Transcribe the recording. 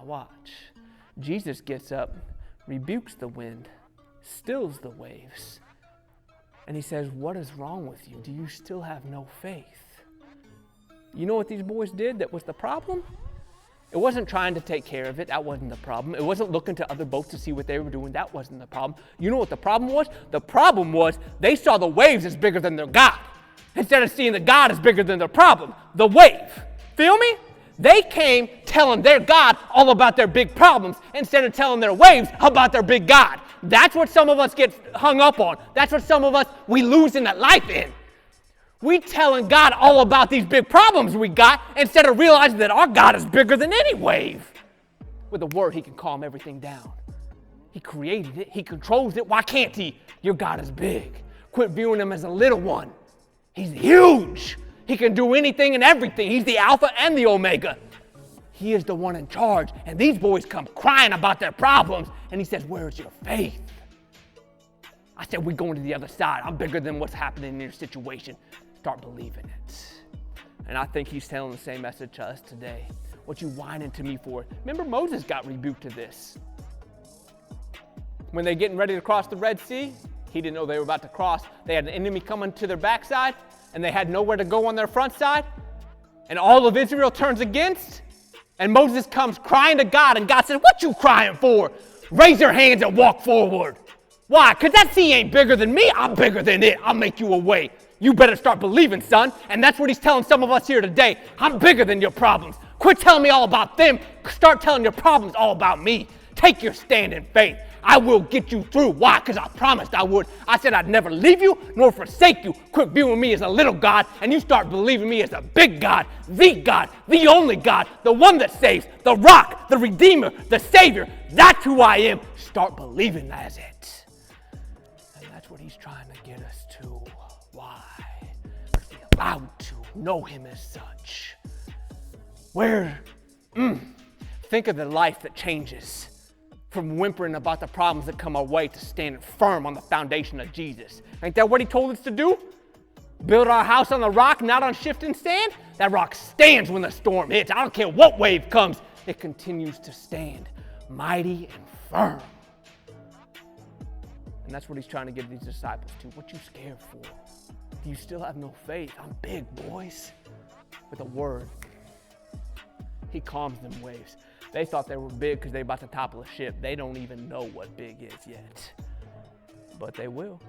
Now watch. Jesus gets up, rebukes the wind, stills the waves, and he says, what is wrong with you? Do you still have no faith? You know what these boys did that was the problem? It wasn't trying to take care of it. That wasn't the problem. It wasn't looking to other boats to see what they were doing. That wasn't the problem. You know what the problem was? The problem was they saw the waves as bigger than their God, instead of seeing the God as bigger than their problem, the wave. Feel me? They came telling their God all about their big problems instead of telling their waves about their big God. That's what some of us get hung up on. That's what some of us, we lose in that life in. We telling God all about these big problems we got instead of realizing that our God is bigger than any wave. With a word, he can calm everything down. He created it. He controls it. Why can't he? Your God is big. Quit viewing him as a little one. He's huge. He can do anything and everything. He's the Alpha and the Omega. He is the one in charge. And these boys come crying about their problems. And he says, where's your faith? I said, we're going to the other side. I'm bigger than what's happening in your situation. Start believing it. And I think he's telling the same message to us today. What you whining to me for? Remember, Moses got rebuked to this. When they're getting ready to cross the Red Sea, he didn't know they were about to cross. They had an enemy coming to their backside, and they had nowhere to go on their front side. And all of Israel turns against, and Moses comes crying to God, and God said, what you crying for? Raise your hands and walk forward. Why? Because that sea ain't bigger than me. I'm bigger than it. I'll make you a way. You better start believing, son. And that's what he's telling some of us here today. I'm bigger than your problems. Quit telling me all about them. Start telling your problems all about me. Take your stand in faith. I will get you through. Why? Because I promised I would. I said I'd never leave you nor forsake you. Quit viewing me as a little God, and you start believing me as a big God, the only God, the one that saves, the rock, the redeemer, the savior. That's who I am. Start believing as it. And that's what he's trying to get us to. Why? Because we're allowed to know him as such. Think of the life that changes from whimpering about the problems that come our way to standing firm on the foundation of Jesus. Ain't that what he told us to do? Build our house on the rock, not on shifting sand? That rock stands when the storm hits. I don't care what wave comes. It continues to stand mighty and firm. And that's what he's trying to get these disciples to. What you scared for? Do you still have no faith? I'm big, boys. With a word, he calms them waves. They thought they were big because they about to topple a ship. They don't even know what big is yet. But they will.